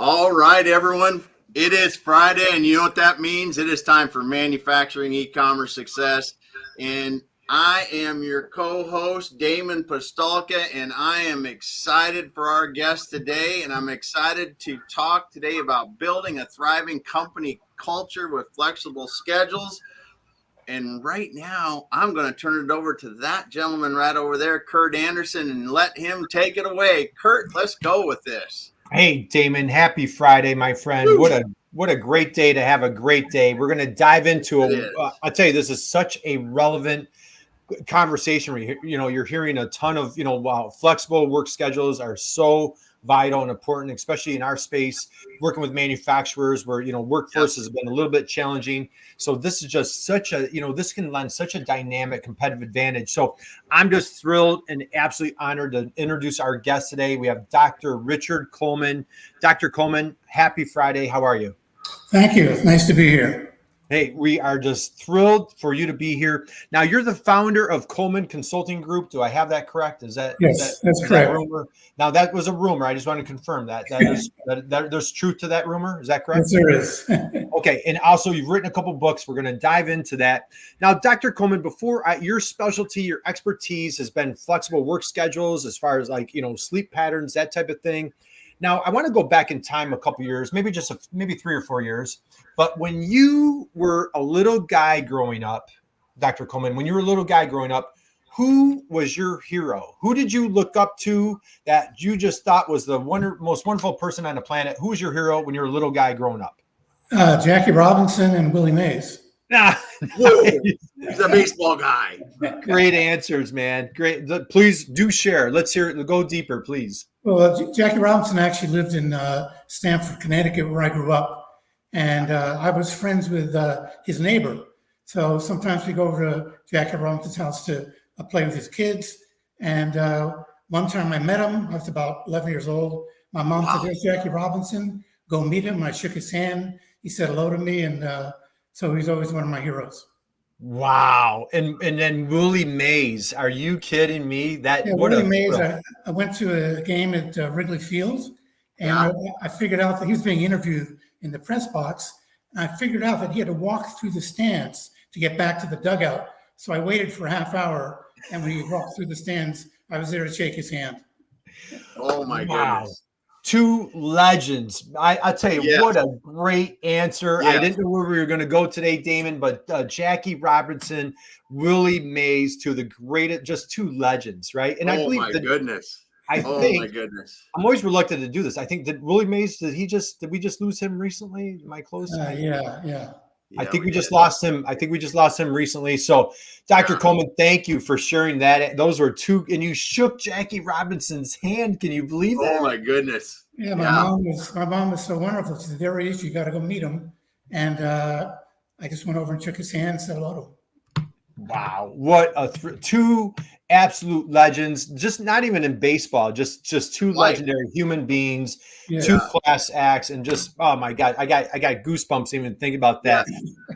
All right, everyone. It is Friday, and you know what that means? It is time for manufacturing e-commerce success. And I am your co-host, Damon Postolka, and I am excited for our guest today. And I'm excited to talk today about building a thriving company culture with flexible schedules. And right now, I'm going to turn it over to that gentleman right over there, Kurt Anderson, and let him take it away. Kurt, let's go with this. Hey, Damon, happy Friday, my friend. What a great day to have a great day. We're going to dive into I'll tell you, this is such a relevant conversation. You're hearing a ton of, wow, flexible work schedules are so vital and important, especially in our space, working with manufacturers where, workforce has been a little bit challenging. So this is just such a, this can lend such a dynamic competitive advantage. So I'm just thrilled and absolutely honored to introduce our guest today. We have Dr. Richard Coleman. Dr. Coleman, happy Friday. How are you? Thank you. It's nice to be here. Hey, we are just thrilled for you to be here. Now, you're the founder of Coleman Consulting Group. Do I have that correct? Yes, that's correct. That rumor? Now, that was a rumor. I just want to confirm that. There's truth to that rumor. Is that correct? Yes, there is. Okay. And also, you've written a couple books. We're going to dive into that. Now, Dr. Coleman, your specialty, your expertise has been flexible work schedules as far as sleep patterns, that type of thing. Now, I want to go back in time a couple years, maybe 3 or 4 years. But when you were a little guy growing up, Dr. Coleman, who was your hero? Who did you look up to that you just thought was the most wonderful person on the planet? Who was your hero when you were a little guy growing up? Jackie Robinson and Willie Mays. He's a baseball guy. Great answers, man. Great. Please do share. Let's hear it. Go deeper, please. Well, Jackie Robinson actually lived in Stanford, Connecticut, where I grew up. And I was friends with his neighbor. So sometimes we go over to Jackie Robinson's house to play with his kids. And one time I met him. I was about 11 years old. My mom said, "There's Jackie Robinson. Go meet him." I shook his hand. He said hello to me. And so he's always one of my heroes. Wow. And then Willie Mays. Are you kidding me? Willie Mays, I went to a game at Wrigley Field. And I figured out that he was being interviewed in the press box. And I figured out that he had to walk through the stands to get back to the dugout. So I waited for a half hour. And when he walked through the stands, I was there to shake his hand. Oh, my goodness. Two legends. I tell you, what a great answer. I didn't know where we were going to go today, Damon, but Jackie Robinson, Willie Mays, two of the greatest, just two legends, right? And I believe my goodness. My goodness. I'm always reluctant to do this. I think that Willie Mays, did we just lose him recently? Am I close? Yeah. I think we just lost him. I think we just lost him recently. So, Dr. Coleman, thank you for sharing that. Those were two, and you shook Jackie Robinson's hand. Can you believe that? Oh my goodness. Yeah, my mom was so wonderful. She said, "There he is. You got to go meet him." And I just went over and shook his hand and said hello to him. Wow, what two absolute legends, just not even in baseball, just two legendary human beings, two class acts, and just, oh my God, I got goosebumps even thinking about that.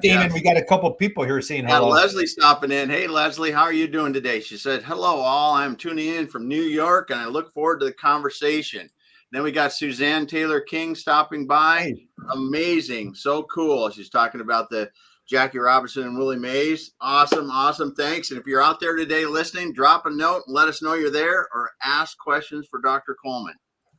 Damon, we got a couple people here saying hello. Leslie stopping in. Hey, Leslie, how are you doing today? She said, "Hello, all. I'm tuning in from New York, and I look forward to the conversation." Then we got Suzanne Taylor King stopping by. Hey. Amazing. So cool. She's talking about the Jackie Robinson and Willie Mays. Awesome. Thanks. And if you're out there today listening, drop a note and let us know you're there or ask questions for Dr. Coleman.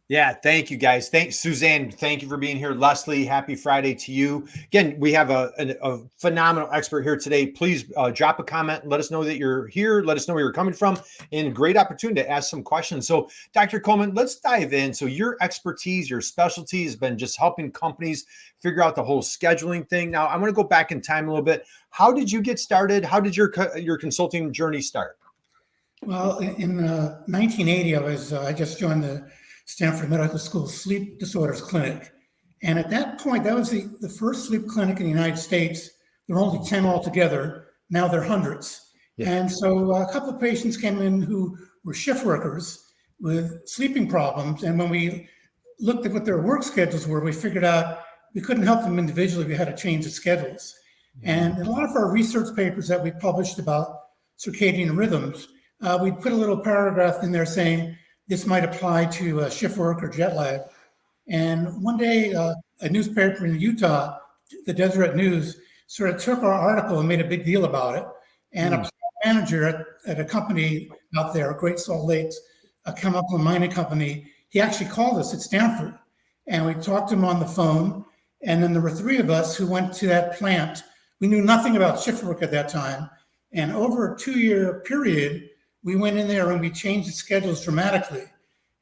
Yeah, thank you, guys. Thanks, Suzanne. Thank you for being here. Leslie, happy Friday to you. Again, we have a phenomenal expert here today. Please drop a comment. Let us know that you're here. Let us know where you're coming from. And a great opportunity to ask some questions. So, Dr. Coleman, let's dive in. So your expertise, your specialty has been just helping companies figure out the whole scheduling thing. Now, I want to go back in time a little bit. How did you get started? How did your consulting journey start? Well, in 1980, I just joined the Stanford Medical School Sleep Disorders Clinic. And at that point, that was the first sleep clinic in the United States. There were only 10 altogether. Now there are hundreds. Yeah. And so a couple of patients came in who were shift workers with sleeping problems. And when we looked at what their work schedules were, we figured out we couldn't help them individually. We had to change the schedules. And in a lot of our research papers that we published about circadian rhythms, we put a little paragraph in there saying this might apply to shift work or jet lag. And one day, a newspaper in Utah, the Deseret News, sort of took our article and made a big deal about it. And a manager at a company out there, Great Salt Lakes, a chemical and mining company, he actually called us at Stanford. And we talked to him on the phone. And then there were three of us who went to that plant. We knew nothing about shift work at that time. And over a 2-year period, we went in there and we changed the schedules dramatically.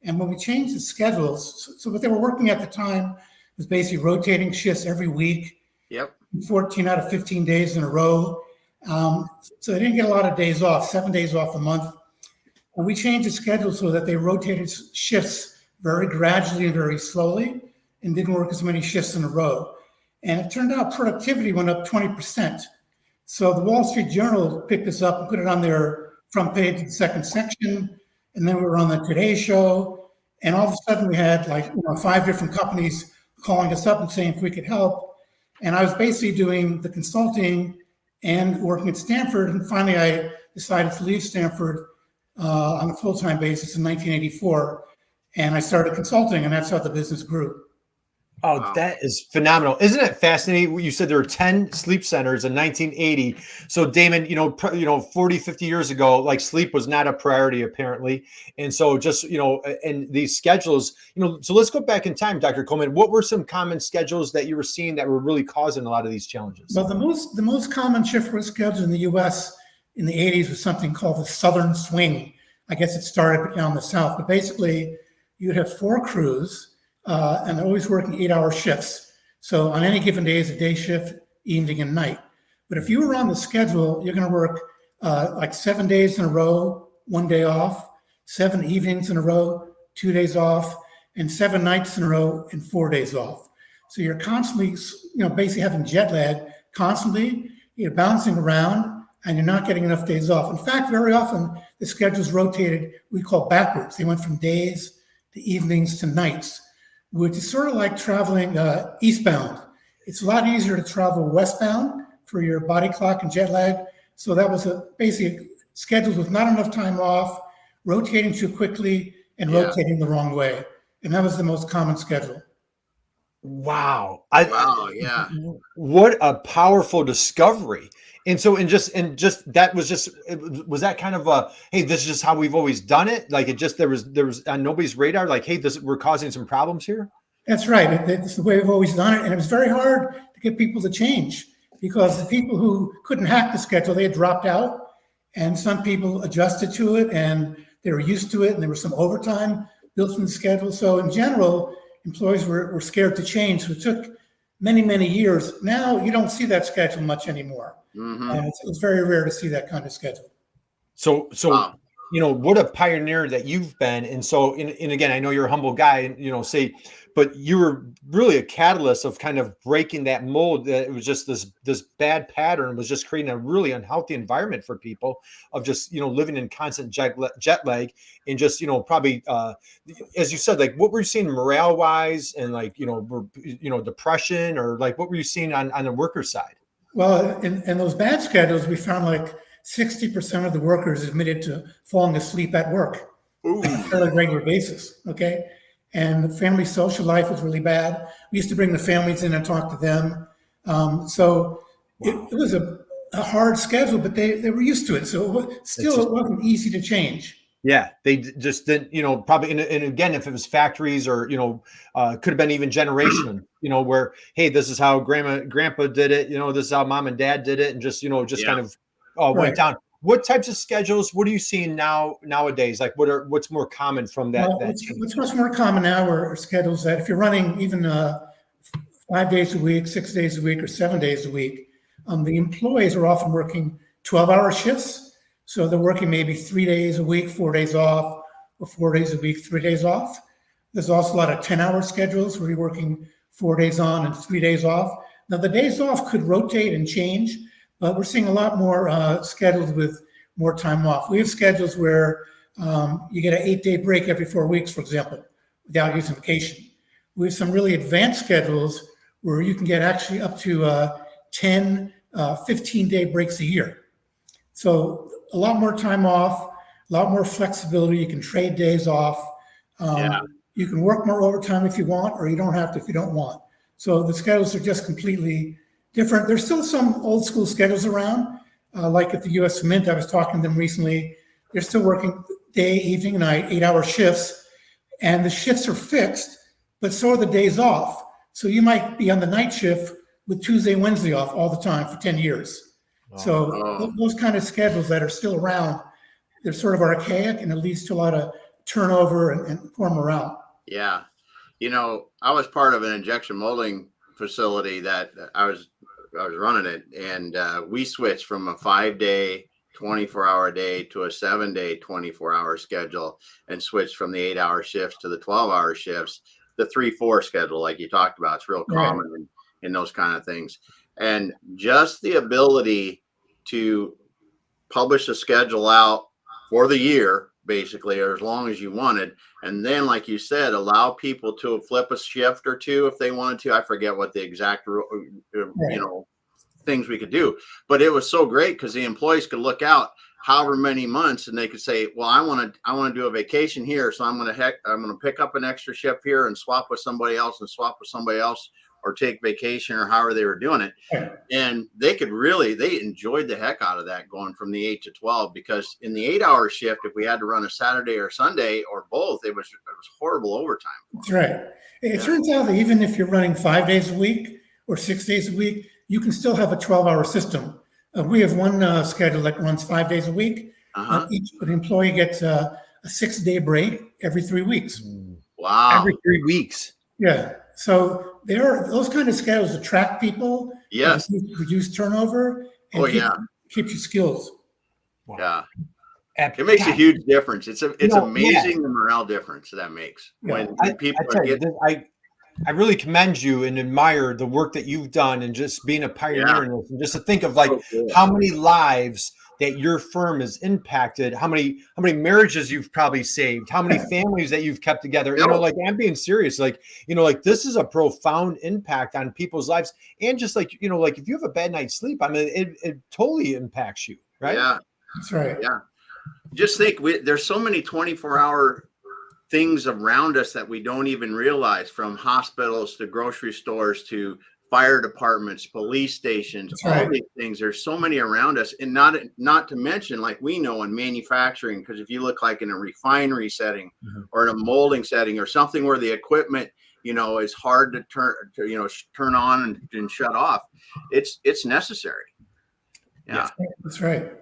And when we changed the schedules, so what they were working at the time was basically rotating shifts every week. Yep. 14 out of 15 days in a row. So they didn't get a lot of days off, 7 days off a month. And we changed the schedule so that they rotated shifts very gradually and very slowly and didn't work as many shifts in a row. And it turned out productivity went up 20%. So the Wall Street Journal picked this up and put it on their front page of the second section. And then we were on the Today Show. And all of a sudden we had 5 different companies calling us up and saying if we could help. And I was basically doing the consulting and working at Stanford. And finally, I decided to leave Stanford on a full-time basis in 1984. And I started consulting, and that's how the business grew. Oh, wow. That is phenomenal. Isn't it fascinating? You said there were 10 sleep centers in 1980. So Damon, 40, 50 years ago, like sleep was not a priority apparently. And so just, and these schedules, so let's go back in time, Dr. Coleman. What were some common schedules that you were seeing that were really causing a lot of these challenges? Well, the most common shift work schedule in the U.S. in the 80s was something called the Southern Swing. I guess it started down the South, but basically you'd have 4 crews, and they're always working 8-hour shifts. So on any given day is a day shift, evening and night. But if you were on the schedule, you're going to work 7 days in a row, 1 day off, 7 evenings in a row, 2 days off, and 7 nights in a row and 4 days off. So you're constantly, basically having jet lag constantly. You're bouncing around and you're not getting enough days off. In fact, very often the schedules rotated, we call backwards. They went from days to evenings to nights, which is sort of like traveling eastbound. It's a lot easier to travel westbound for your body clock and jet lag. So that was basically schedules with not enough time off, rotating too quickly, and rotating the wrong way. And that was the most common schedule. Wow. Yeah. What a powerful discovery. And so, was that kind of a, hey, this is just how we've always done it? Like there was on nobody's radar, like, hey, we're causing some problems here. That's right. It's the way we've always done it. And it was very hard to get people to change because the people who couldn't hack the schedule, they had dropped out, and some people adjusted to it and they were used to it. And there was some overtime built in the schedule. So in general, employees were scared to change. So it took many, many years. Now you don't see that schedule much anymore. Mm-hmm. And it's very rare to see that kind of schedule. So wow. What a pioneer that you've been. And so, and again, I know you're a humble guy, and, but you were really a catalyst of kind of breaking that mold. That it was just this bad pattern was just creating a really unhealthy environment for people of just, living in constant jet lag and just, probably, as you said, like what were you seeing morale wise and depression or like, what were you seeing on the worker side? Well, in those bad schedules, we found like 60% of the workers admitted to falling asleep at work on a fairly regular basis. Okay. And the family social life was really bad. We used to bring the families in and talk to them. It was a hard schedule, but they were used to it. So it wasn't easy to change. Yeah, they just didn't, probably, and again, if it was factories or, could have been even generation, where, hey, this is how grandpa did it, this is how mom and dad did it. And just, kind of went down. What types of schedules, what are you seeing nowadays? Like what's more common from that? What's much more common now are schedules that if you're running even 5 days a week, 6 days a week, or 7 days a week, the employees are often working 12-hour shifts. So they're working maybe 3 days a week, 4 days off, or 4 days a week, 3 days off. There's also a lot of 10-hour schedules where you're working 4 days on and 3 days off. Now, the days off could rotate and change, but we're seeing a lot more schedules with more time off. We have schedules where you get an 8-day break every 4 weeks, for example, without using vacation. We have some really advanced schedules where you can get actually up to 10, 15-day breaks a year. So a lot more time off, a lot more flexibility. You can trade days off. You You can work more overtime if you want, or you don't have to if you don't want. So the schedules are just completely different. There's still some old school schedules around, like at the U.S. Mint. I was talking to them recently. They're still working day, evening, and night, 8-hour shifts. And the shifts are fixed, but so are the days off. So you might be on the night shift with Tuesday, Wednesday off all the time for 10 years. So those kind of schedules that are still around, they're sort of archaic, and it leads to a lot of turnover and poor morale. Yeah. I was part of an injection molding facility that I was running it, and we switched from a 5-day 24-hour day to a 7-day 24-hour schedule, and switched from the 8-hour shifts to the 12-hour shifts. The 3-4 schedule, like you talked about, it's real common in those kind of things. And just the ability to publish a schedule out for the year, basically, or as long as you wanted. And then, like you said, allow people to flip a shift or two if they wanted to. I forget what the exact, things we could do, but it was so great because the employees could look out however many months, and they could say, well, I want to do a vacation here. So I'm going to pick up an extra shift here and swap with somebody else, or take vacation, or however they were doing it. And they enjoyed the heck out of that, going from the 8 to 12, because in the 8-hour shift, if we had to run a Saturday or Sunday or both, it was horrible overtime. That's right. It turns out that even if you're running 5 days a week or 6 days a week, you can still have a 12-hour system. We have one schedule that runs 5 days a week. Each employee gets a 6-day break every 3 weeks. Wow. Every 3 weeks. Yeah. So there are those kind of schedules attract people. Yes. Reduce turnover. And keep your skills. Wow. Yeah. It makes a huge difference. It's amazing the morale difference that makes when people I really commend you and admire the work that you've done, and just being a pioneer in this, and just to think of how many lives that your firm has impacted, how many marriages you've probably saved, how many families that you've kept together. I'm being serious. This is a profound impact on people's lives. And just if you have a bad night's sleep, it totally impacts you, right? Yeah, that's right. Yeah. Just think, there's so many 24-hour things around us that we don't even realize, from hospitals to grocery stores to fire departments, police stations, all these things. There's so many around us, and not to mention, like we know in manufacturing, because if you look like in a refinery setting or in a molding setting or something where the equipment, is hard to turn on and shut off, it's necessary. Yeah, that's right.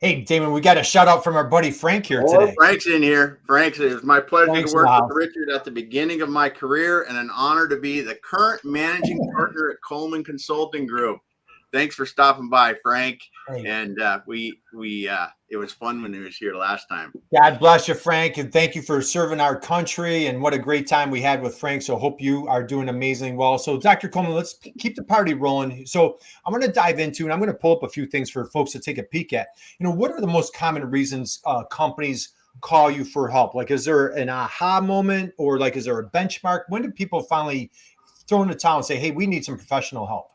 Hey, Damon, we got a shout out from our buddy Frank here today. Frank's in here. Frank, it was my pleasure to work with Richard at the beginning of my career, and an honor to be the current managing partner at Coleman Consulting Group. Thanks for stopping by, Frank. Hey. And it was fun when he was here last time. God bless you, Frank, and thank you for serving our country. And what a great time we had with Frank. So hope you are doing amazingly well. So Dr. Coleman, let's keep the party rolling. So I'm going to dive into, and I'm going to pull up a few things for folks to take a peek at. What are the most common reasons companies call you for help? Is there an aha moment, or is there a benchmark? When do people finally throw in the towel and say, hey, we need some professional help?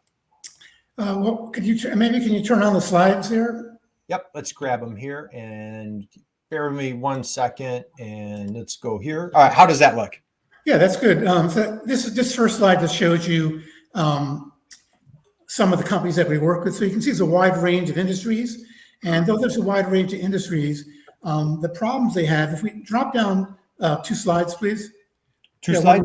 Can you turn on the slides here? Yep, let's grab them here, and bear with me 1 second, and let's go here. All right, how does that look? Yeah, that's good. So this first slide just shows you some of the companies that we work with. So you can see it's a wide range of industries, and though there's a wide range of industries, the problems they have. If we drop down 2 slides, please. Slides?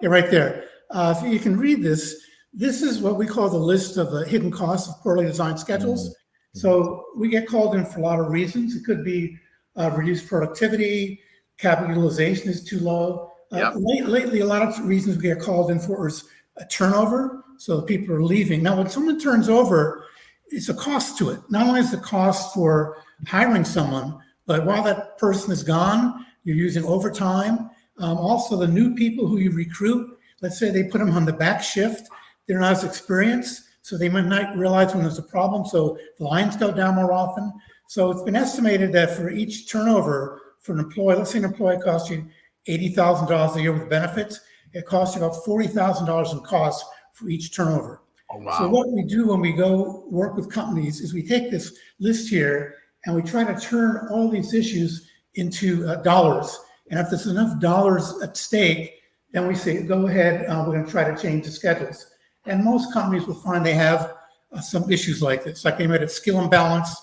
Yeah, right there. So you can read this. This is what we call the list of the hidden costs of poorly designed schedules. So we get called in for a lot of reasons. It could be reduced productivity, capital utilization is too low. Lately, a lot of reasons we get called in for is a turnover. So people are leaving. Now, when someone turns over, it's a cost to it. Not only is the cost for hiring someone, but while that person is gone, you're using overtime. Also, the new people who you recruit, let's say they put them on the back shift, they're not as experienced, so they might not realize when there's a problem, so the lines go down more often. So it's been estimated that for each turnover for an employee, let's say an employee costs you $80,000 a year with benefits, it costs you about $40,000 in costs for each turnover. Oh, wow. So what we do when we go work with companies is we take this list here and we try to turn all these issues into dollars. And if there's enough dollars at stake, then we say, go ahead, we're going to try to change the schedules. And most companies will find they have some issues like this, like they might have skill imbalance,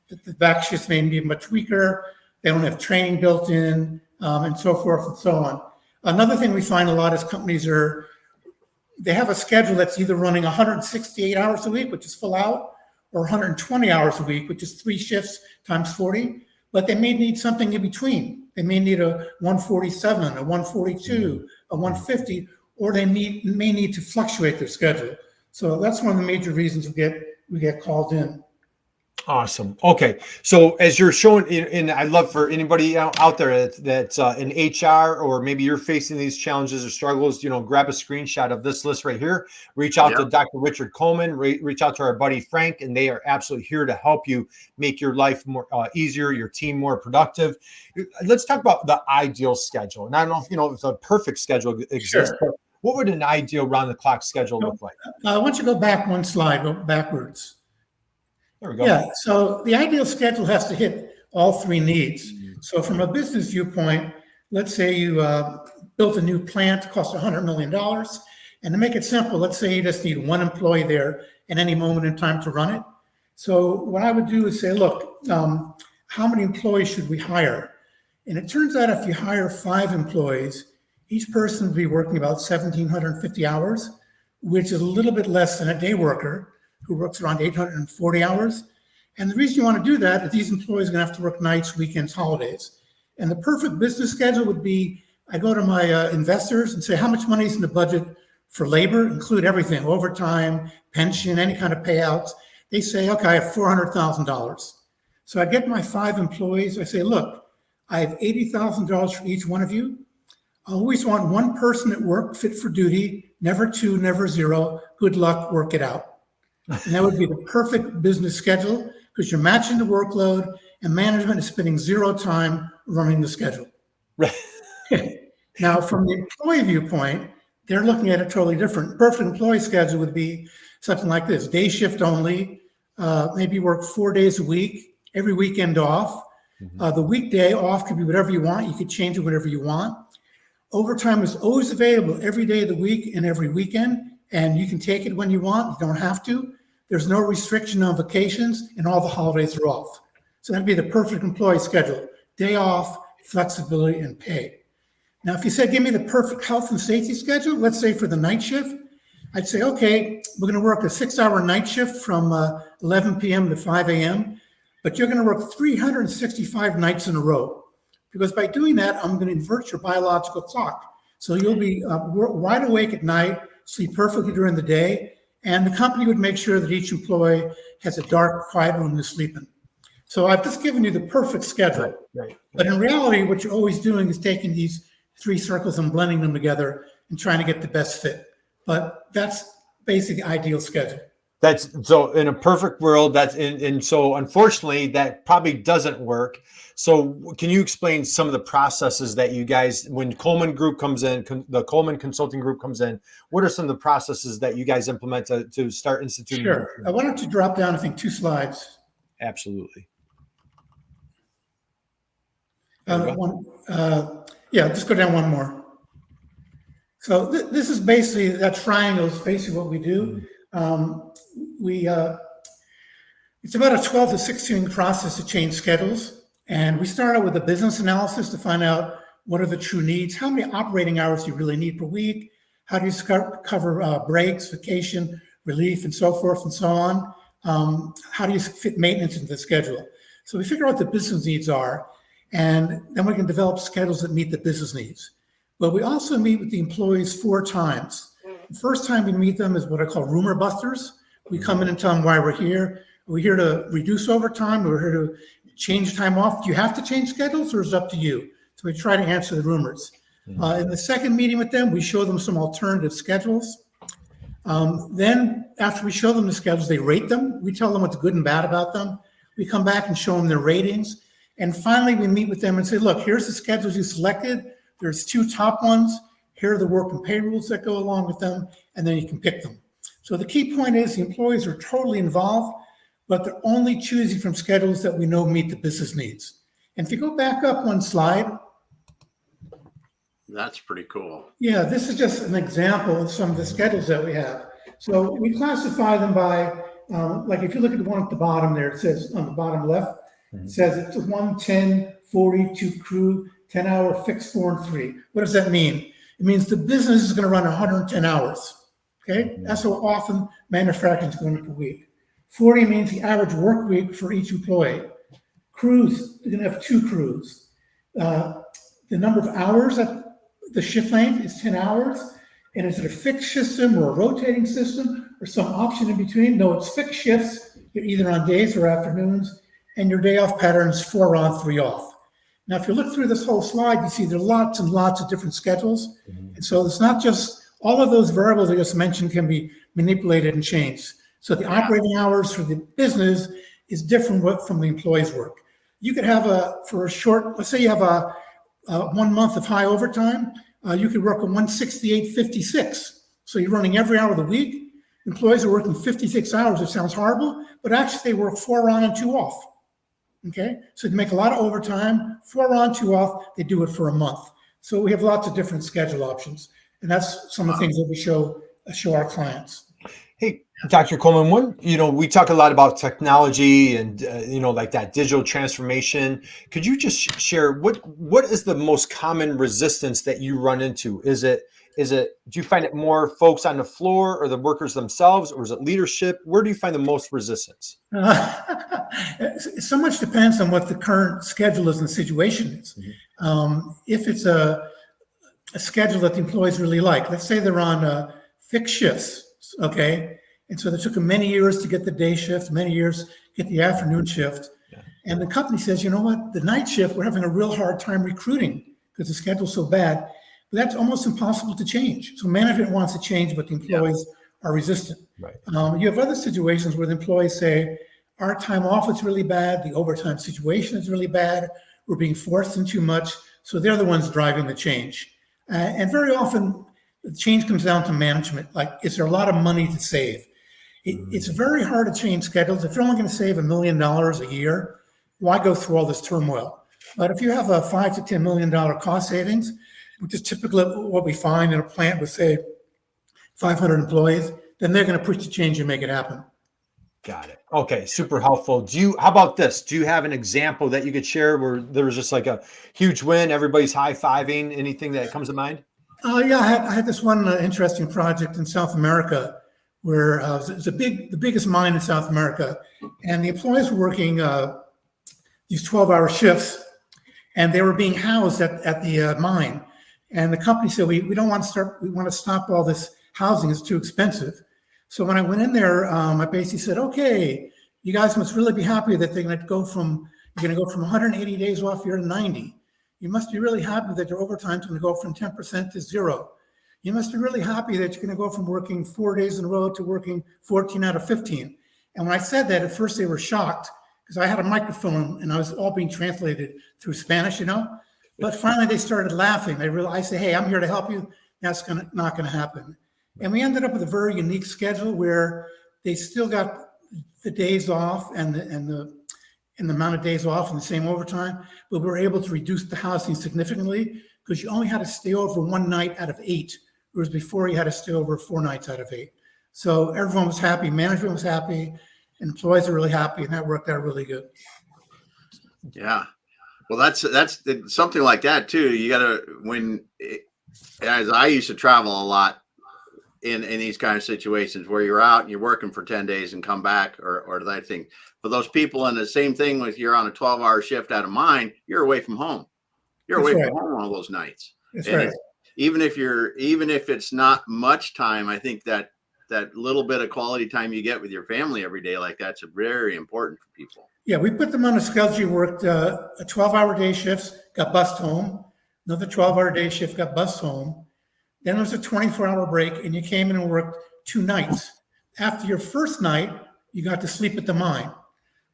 that the back shifts may be much weaker, they don't have training built in, and so forth and so on. Another thing we find a lot is companies they have a schedule that's either running 168 hours a week, which is full out, or 120 hours a week, which is 3 shifts times 40, but they may need something in between. They may need a 147, a 142, a 150, or they may need to fluctuate their schedule. So that's one of the major reasons we get called in. Awesome. Okay. So as you're showing, and I'd love for anybody out there that's in HR, or maybe you're facing these challenges or struggles, grab a screenshot of this list right here, reach out to Dr. Richard Coleman, reach out to our buddy Frank, and they are absolutely here to help you make your life more easier, your team more productive. Let's talk about the ideal schedule. And I don't know if the perfect schedule exists, but what would an ideal round-the-clock schedule look like? I want you to go back one slide, go backwards. There we go. Yeah, so the ideal schedule has to hit all 3 needs. So from a business viewpoint, let's say you built a new plant, cost $100 million. And to make it simple, let's say you just need 1 employee there at any moment in time to run it. So what I would do is say, look, how many employees should we hire? And it turns out if you hire 5 employees, each person will be working about 1,750 hours, which is a little bit less than a day worker who works around 840 hours. And the reason you want to do that is these employees are going to have to work nights, weekends, holidays. And the perfect business schedule would be, I go to my investors and say, how much money is in the budget for labor? Include everything, overtime, pension, any kind of payouts. They say, okay, I have $400,000. So I get my 5 employees. I say, look, I have $80,000 for each one of you. I always want 1 person at work fit for duty, never 2, never 0. Good luck, work it out. And that would be the perfect business schedule because you're matching the workload and management is spending 0 time running the schedule. Right. Now, from the employee viewpoint, they're looking at it totally different. Perfect employee schedule would be something like this: day shift only, maybe work 4 days a week, every weekend off. The weekday off could be whatever you want. You could change it whatever you want. Overtime is always available every day of the week and every weekend. And you can take it when you want. You don't have to. There's no restriction on vacations, and all the holidays are off. So that'd be the perfect employee schedule: day off, flexibility, and pay. Now, if you said, give me the perfect health and safety schedule, let's say for the night shift, I'd say, okay, we're going to work a 6-hour night shift from 11 p.m. to 5 a.m., but you're going to work 365 nights in a row. Because by doing that, I'm going to invert your biological clock. So you'll be wide awake at night, sleep perfectly during the day, and the company would make sure that each employee has a dark, quiet room to sleep in. So I've just given you the perfect schedule. Right. But in reality, what you're always doing is taking these 3 circles and blending them together and trying to get the best fit. But that's basically the ideal schedule. That's so in a perfect world, and so unfortunately that probably doesn't work. So can you explain some of the processes that you guys, when Coleman Group comes in, the Coleman Consulting Group comes in, what are some of the processes that you guys implement to start instituting? Sure. Why don't you drop down, I think, 2 slides. Absolutely. Just go down 1 more. So this is basically, that triangle is basically what we do. It's about a 12 to 16 process to change schedules. And we start out with a business analysis to find out what are the true needs, how many operating hours you really need per week, how do you cover breaks, vacation, relief, and so forth and so on. How do you fit maintenance into the schedule? So we figure out what the business needs are, and then we can develop schedules that meet the business needs. But we also meet with the employees 4 times. The first time we meet them is what I call rumor busters. We come in and tell them why we're here. We're here to reduce overtime. We're here to change time off. Do you have to change schedules, or is it up to you? So we try to answer the rumors. In the second meeting with them, we show them some alternative schedules. Then after we show them the schedules, they rate them. We tell them what's good and bad about them. We come back and show them their ratings. And finally, we meet with them and say, look, here's the schedules you selected. There's 2 top ones. Here are the work and pay rules that go along with them. And then you can pick them. So the key point is the employees are totally involved, but they're only choosing from schedules that we know meet the business needs. And if you go back up 1 slide, That's pretty cool. Yeah, this is just an example of some of the schedules that we have. So we classify them by, like if you look at the one at the bottom there, it says on the bottom left, it says it's a 1, 10, 40, 2 crew, 10-hour fixed 4 and 3. What does that mean? It means the business is going to run 110 hours. Okay, that's how often manufacturing is going per week. 40 means the average work week for each employee. Crews, you're going to have 2 crews. The number of hours that the shift length is 10 hours. And is it a fixed system or a rotating system or some option in between? No, it's fixed shifts. You're either on days or afternoons, and your day off patterns 4 on, 3 off. Now, if you look through this whole slide, you see there are lots and lots of different schedules. And so it's not just all of those variables I just mentioned can be manipulated and changed. So the operating hours for the business is different from the employee's work. You could have for a short, let's say you have a 1 month of high overtime, you could work a 168.56. So you're running every hour of the week. Employees are working 56 hours. It sounds horrible, but actually they work 4 on and 2 off. Okay, so they make a lot of overtime, 4 on, 2 off. They do it for a month. So we have lots of different schedule options, and that's some of the things that we show our clients. Hey, Dr. Coleman, we talk a lot about technology and, like that digital transformation. Could you just share what is the most common resistance that you run into? Do you find it more folks on the floor or the workers themselves, or is it leadership? Where do you find the most resistance? So much depends on what the current schedule is and situation is. If it's a schedule that the employees really like, let's say they're on fixed shifts, okay? And so it took them many years to get the day shift, many years to get the afternoon shift. Yeah. And the company says, you know what, the night shift, we're having a real hard time recruiting because the schedule's so bad. But that's almost impossible to change. So management wants to change, but the employees are resistant. Right. You have other situations where the employees say, our time off is really bad, the overtime situation is really bad, we're being forced in too much. So they're the ones driving the change. And very often, the change comes down to management. Like, is there a lot of money to save? It's very hard to change schedules. If you're only going to save $1 million a year, why go through all this turmoil? But if you have a $5 to $10 million cost savings, which is typically what we find in a plant with, say, 500 employees, then they're going to push the change and make it happen. Got it. Okay, super helpful. How about this? Do you have an example that you could share where there was just like a huge win, everybody's high-fiving, anything that comes to mind? Yeah, I had this one interesting project in South America where it's the biggest mine in South America, and the employees were working these 12-hour shifts, and they were being housed at the mine. And the company said, we don't want to start, we want to stop all this housing, it's too expensive. So when I went in there, I basically said, okay, you guys must really be happy that you're going to go from 180 days off here to 90. You must be really happy that your overtime is going to go from 10% to 0. You must be really happy that you're going to go from working 4 days in a row to working 14 out of 15. And when I said that, at first they were shocked because I had a microphone and I was all being translated through Spanish, But finally they started laughing. I said, hey, I'm here to help you. That's not going to happen. And we ended up with a very unique schedule where they still got the days off and the amount of days off and the same overtime, but we were able to reduce the housing significantly because you only had to stay over 1 night out of 8, whereas before you had to stay over 4 nights out of 8. So everyone was happy, management was happy, and employees were really happy, and that worked out really good. Yeah. Well, that's something like that too. You got to, as I used to travel a lot in these kind of situations where you're out and you're working for 10 days and come back or that thing. For those people, and the same thing with you're on a 12-hour shift out of mine, you're away from home. You're away from home all those nights. That's right. Even if it's not much time, I think that little bit of quality time you get with your family every day like that's very important for people. Yeah, we put them on a schedule. You worked a 12-hour day shifts, got bussed home. Another 12-hour day shift, got bussed home. Then there was a 24-hour break, and you came in and worked 2 nights. After your first night, you got to sleep at the mine.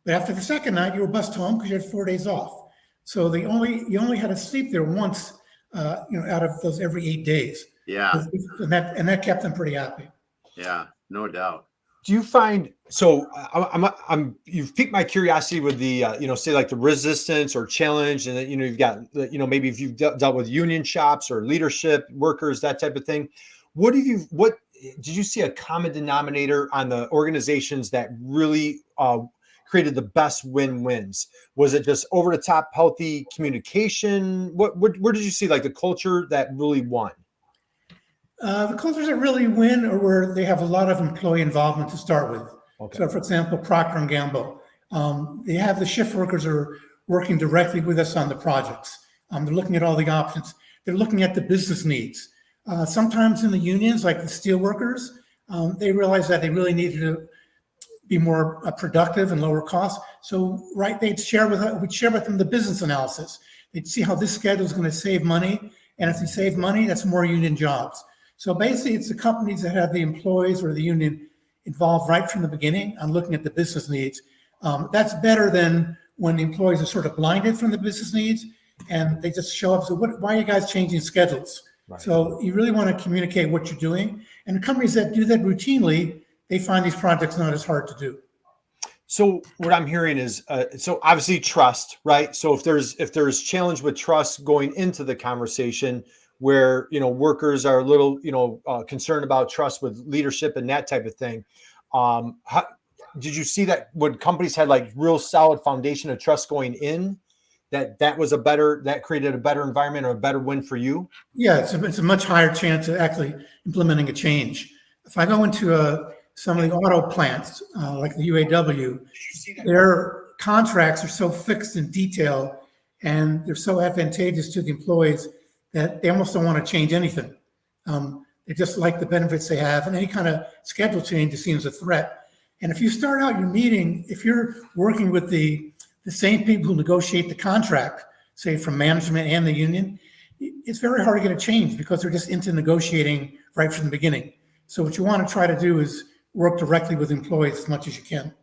But after the second night, you were bussed home because you had 4 days off. So you only had to sleep there once, out of those every 8 days. Yeah, and that kept them pretty happy. Yeah, no doubt. Do you find so? You've piqued my curiosity with the say like the resistance or challenge, and you've got maybe if you've dealt with union shops or leadership workers, that type of thing. What did you see a common denominator on the organizations that really created the best win-wins? Was it just over the top healthy communication? Where did you see like the culture that really won? The cultures that really win are where they have a lot of employee involvement to start with. Okay. So, for example, Procter and Gamble, they have the shift workers are working directly with us on the projects. They're looking at all the options. They're looking at the business needs. Sometimes in the unions, like the steel workers, they realize that they really needed to be more productive and lower costs. So, right, we'd share with them the business analysis. They'd see how this schedule is going to save money, and if they save money, that's more union jobs. So basically, it's the companies that have the employees or the union involved right from the beginning on looking at the business needs. That's better than when the employees are sort of blinded from the business needs and they just show up. So why are you guys changing schedules? Right. So you really want to communicate what you're doing. And the companies that do that routinely, they find these projects not as hard to do. So what I'm hearing is, so obviously trust, right? So if there's challenge with trust going into the conversation, where workers are a little concerned about trust with leadership and that type of thing. Did you see that when companies had like real solid foundation of trust going in, that created a better environment or a better win for you? Yeah, it's a much higher chance of actually implementing a change. If I go into some of the auto plants, like the UAW, their contracts are so fixed in detail and they're so advantageous to the employees that they almost don't want to change anything. They just like the benefits they have, and any kind of schedule change seems a threat. And if you start out your meeting, if you're working with the same people who negotiate the contract, say from management and the union, it's very hard to get a change because they're just into negotiating right from the beginning. So what you want to try to do is work directly with employees as much as you can.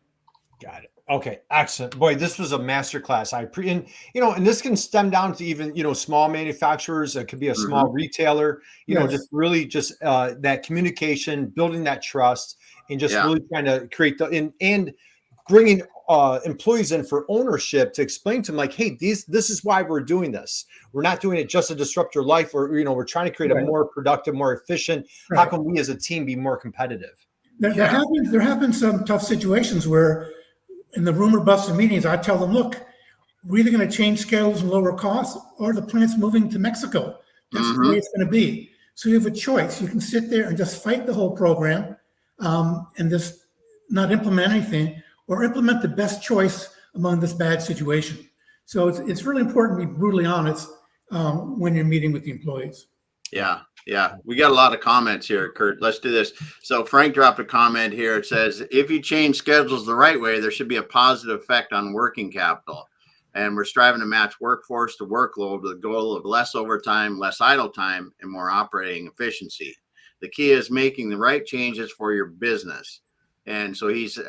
Got it. Okay, excellent. Boy, this was a masterclass. And this can stem down to even, small manufacturers. It could be a small retailer, Yes. just really that communication, building that trust, and just really trying to create and bringing employees in for ownership to explain to them like, hey, this is why we're doing this. We're not doing it just to disrupt your life, or, we're trying to create a more productive, more efficient. How can we as a team be more competitive? There have been some tough situations where in the rumor busting meetings, I tell them, look, we're either going to change schedules and lower costs or the plant's moving to Mexico. That's the way it's going to be. So you have a choice. You can sit there and just fight the whole program and just not implement anything, or implement the best choice among this bad situation. So it's really important to be brutally honest when you're meeting with the employees. Yeah. We got a lot of comments here, Kurt. Let's do this. So Frank dropped a comment here. It says, if you change schedules the right way, there should be a positive effect on working capital. And we're striving to match workforce to workload with the goal of less overtime, less idle time, and more operating efficiency. The key is making the right changes for your business. And so he's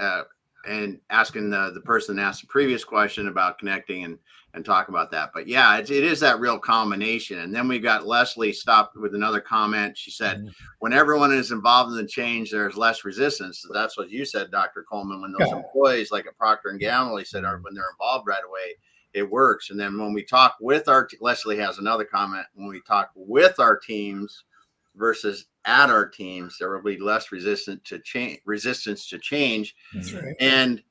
and asking the person that asked the previous question about connecting and talk about that. But yeah, it is that real combination. And then we got Leslie stopped with another comment. She said, when everyone is involved in the change, there's less resistance. So that's what you said, Dr. Coleman, when those employees like at Procter and Gamble, he said, when they're involved right away, it works. And then when we talk with Leslie has another comment, when we talk with our teams versus at our teams, there will be less resistance to change. That's right. And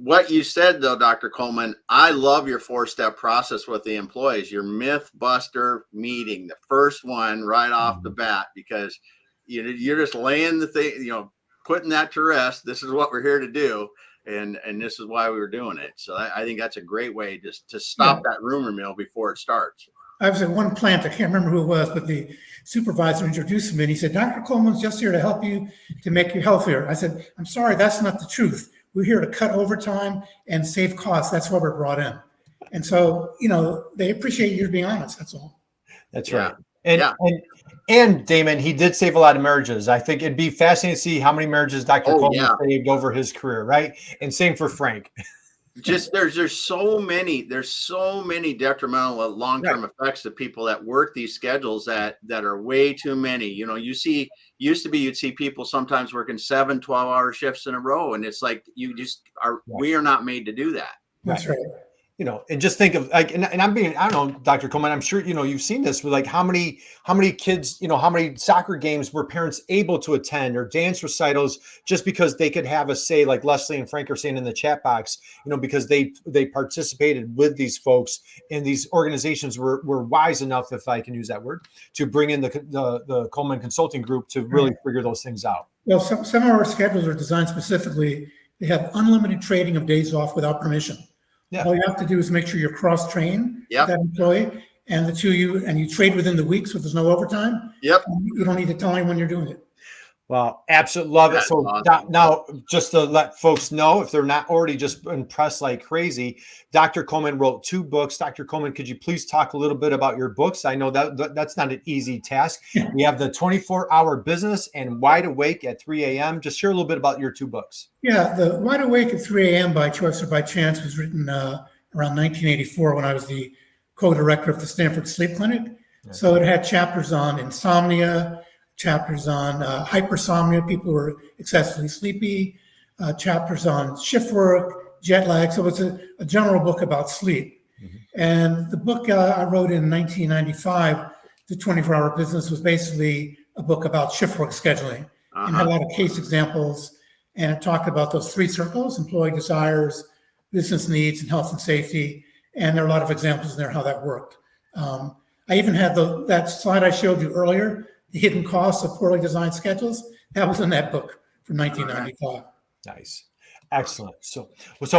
what you said, though, Dr. Coleman, I love your 4-step process with the employees, your myth buster meeting, the first one right off the bat, because you're just laying the thing, putting that to rest. This is what we're here to do. And this is why we were doing it. So I think that's a great way just to stop that rumor mill before it starts. I was at one plant, I can't remember who it was, but the supervisor introduced me and he said, Dr. Coleman's just here to help you to make you healthier. I said, I'm sorry, that's not the truth. We're here to cut overtime and save costs. That's why we're brought in. And so, they appreciate you being honest. That's all. That's right. And Damon, he did save a lot of marriages. I think it'd be fascinating to see how many marriages Dr. Coleman saved over his career, right? And same for Frank. just there's so many detrimental long-term effects to people that work these schedules that are way too many. You see, you'd see people sometimes working 7 12-hour shifts in a row, and it's like we are not made to do that. That's right. And just think of like, and I don't know, Dr. Coleman, I'm sure, you've seen this with like how many kids, how many soccer games were parents able to attend, or dance recitals, just because they could have a say, like Leslie and Frank are saying in the chat box, because they participated with these folks, and these organizations were wise enough, if I can use that word, to bring in the Coleman Consulting Group to really figure those things out. Well, some of our schedules are designed specifically. They have unlimited trading of days off without permission. Yeah. All you have to do is make sure you're cross-trained with that employee, and you trade within the week, so there's no overtime. Yep. You don't need to tell anyone you're doing it. Well, absolutely love it. So awesome. Now, just to let folks know, if they're not already just impressed like crazy, Dr. Coleman wrote 2 books. Dr. Coleman, could you please talk a little bit about your books? I know that's not an easy task. We have the 24-hour business and Wide Awake at 3 a.m. Just share a little bit about your 2 books. Yeah, the Wide Awake at 3 a.m. by choice or by chance was written around 1984 when I was the co-director of the Stanford Sleep Clinic. Okay. So it had chapters on insomnia, chapters on hypersomnia, people who are excessively sleepy, chapters on shift work, jet lag. So it's a general book about sleep. Mm-hmm. And the book I wrote in 1995, The 24-Hour Business, was basically a book about shift work scheduling, and had a lot of case examples. And it talked about those 3 circles: employee desires, business needs, and health and safety. And there are a lot of examples in there how that worked. I even had that slide I showed you earlier, the hidden costs of poorly designed schedules. That was in that book from 1995. Nice. Excellent. So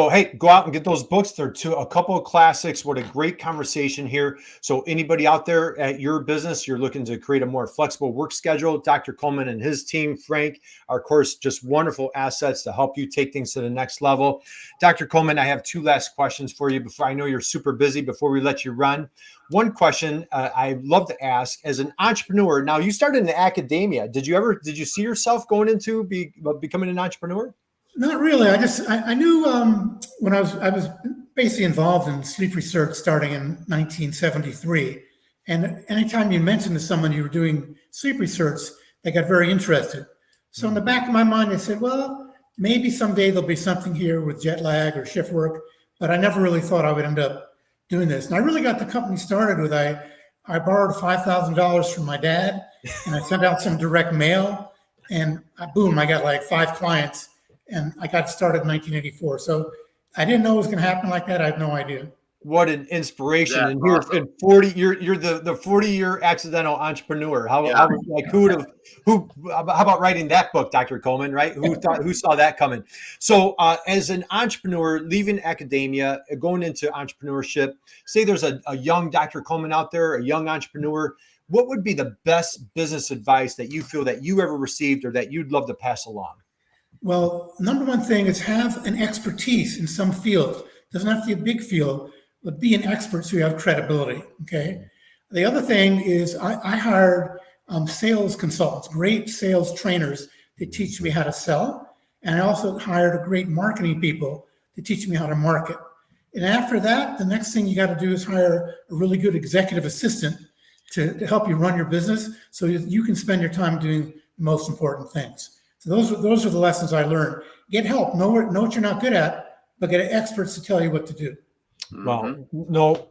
hey, go out and get those books. They're a couple of classics. What a great conversation here. So anybody out there at your business, you're looking to create a more flexible work schedule, Dr. Coleman and his team, Frank, are of course just wonderful assets to help you take things to the next level. Dr. Coleman, I have 2 last questions for you before I know you're super busy before we let you run. One question I love to ask, as an entrepreneur, now you started in academia. Did you see yourself going into becoming an entrepreneur? Not really. I knew when I was basically involved in sleep research starting in 1973. And anytime you mentioned to someone you were doing sleep research, they got very interested. So in the back of my mind, I said, well, maybe someday there'll be something here with jet lag or shift work, but I never really thought I would end up doing this. And I really got the company started with, I borrowed $5,000 from my dad, and I sent out some direct mail, and boom, I got like 5 clients. And I got started in 1984. So I didn't know it was going to happen like that. I had no idea. What an inspiration. That's and awesome. Here in 40, you're the 40-year accidental entrepreneur. How about writing that book, Dr. Coleman, right? Who saw that coming? So as an entrepreneur, leaving academia, going into entrepreneurship, say there's a young Dr. Coleman out there, a young entrepreneur, what would be the best business advice that you feel that you ever received or that you'd love to pass along? Well, number one thing is have an expertise in some field. Doesn't have to be a big field, but be an expert so you have credibility. Okay. The other thing is I hired sales consultants, great sales trainers to teach me how to sell. And I also hired great marketing people to teach me how to market. And after that, the next thing you got to do is hire a really good executive assistant to help you run your business so you can spend your time doing the most important things. So those are the lessons I learned. Get help. Know what you're not good at, but get experts to tell you what to do. Well, no,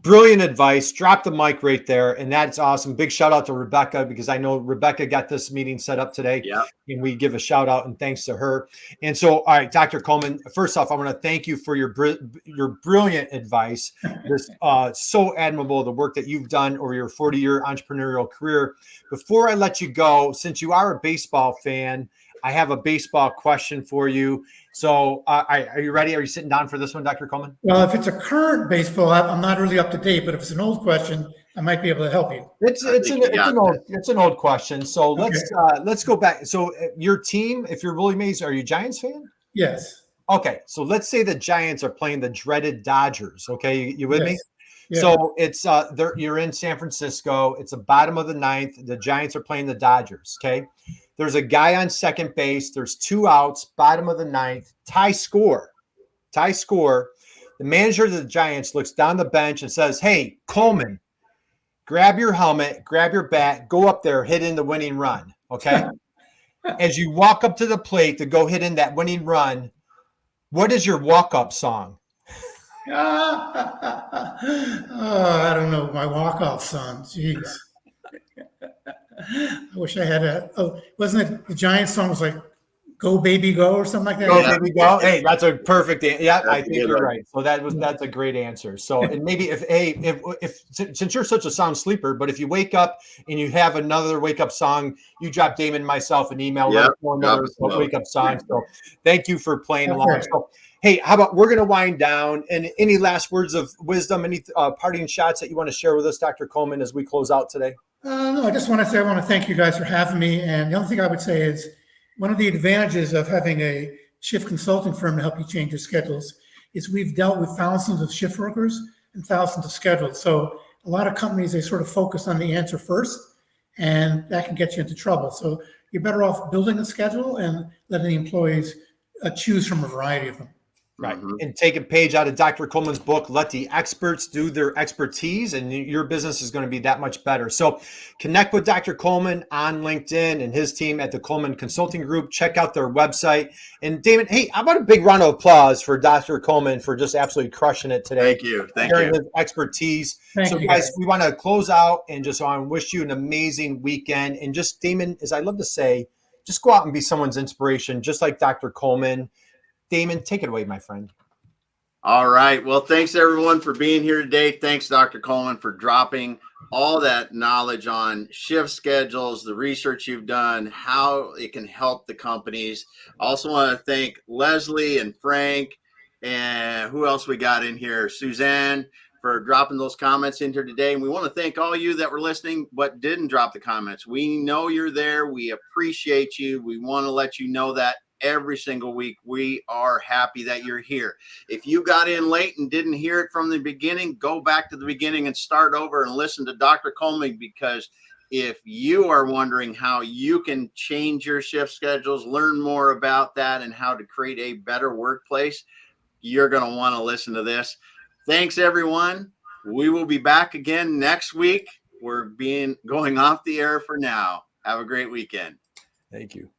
brilliant advice. Drop the mic right there. And that's awesome. Big shout out to Rebecca, because I know Rebecca got this meeting set up today. Yeah. And we give a shout out and thanks to her. And so, all right, Dr. Coleman, first off, I want to thank you for your brilliant advice. This so admirable, the work that you've done over your 40-year entrepreneurial career. Before I let you go, since you are a baseball fan, I have a baseball question for you. So are you ready? Are you sitting down for this one, Dr. Coleman? Well, if it's a current baseball, I'm not really up to date, but if it's an old question, I might be able to help you. It's an old question. So let's go back. So your team, if you're Willie Mays, are you a Giants fan? Yes. Okay. So let's say the Giants are playing the dreaded Dodgers. Okay. You with me? Yeah. So it's you're in San Francisco. It's the bottom of the 9th. The Giants are playing the Dodgers. Okay. There's a guy on second base. There's 2 outs, bottom of the 9th, tie score. tie score. The manager of the Giants looks down the bench and says, "Hey, Coleman, grab your helmet, grab your bat, go up there, hit in the winning run." Okay. As you walk up to the plate to go hit in that winning run, what is your walk-up song? I don't know. My walk-off song. Jeez. I wish I had wasn't it the Giants song was like "Go Baby Go" or something like that? Go, Yeah. baby, go. Hey, that's a perfect. Yeah, That's I a think good you're one. right. So that's a great answer. So, and maybe if since you're such a sound sleeper, but if you wake up and you have another wake up song, you drop Damon and myself an email. Yep, Let us know another drop us a note. wake up song. So, thank you for playing Okay. along. So, hey, how about we're going to wind down? And any last words of wisdom, any parting shots that you want to share with us, Dr. Coleman, as we close out today? No, I just want to say I want to thank you guys for having me. And the only thing I would say is one of the advantages of having a shift consulting firm to help you change your schedules is we've dealt with thousands of shift workers and thousands of schedules. So a lot of companies, they sort of focus on the answer first, and that can get you into trouble. So you're better off building a schedule and letting the employees choose from a variety of them. Right. Mhm. And take a page out of Dr. Coleman's book, Let the Experts Do Their Expertise, and your business is going to be that much better. So connect with Dr. Coleman on LinkedIn and his team at the Coleman Consulting Group. Check out their website. And Damon, hey, how about a big round of applause for Dr. Coleman for just absolutely crushing it today. Thank you. Thank Sharing you. his expertise. Thank So you, guys, guys. we want to close out and just want to wish you an amazing weekend. And just, Damon, as I love to say, just go out and be someone's inspiration, just like Dr. Coleman. Damon, take it away, my friend. All right. Well, thanks everyone for being here today. Thanks, Dr. Coleman, for dropping all that knowledge on shift schedules, the research you've done, how it can help the companies. I also want to thank Leslie and Frank, and who else we got in here? Suzanne, for dropping those comments in here today. And we want to thank all you that were listening but didn't drop the comments. We know you're there. We appreciate you. We want to let you know that every single week. We are happy that you're here. If you got in late and didn't hear it from the beginning, go back to the beginning and start over and listen to Dr. Coleman, because if you are wondering how you can change your shift schedules, learn more about that and how to create a better workplace, you're going to want to listen to this. Thanks, everyone. We will be back again next week. We're going off the air for now. Have a great weekend. Thank you.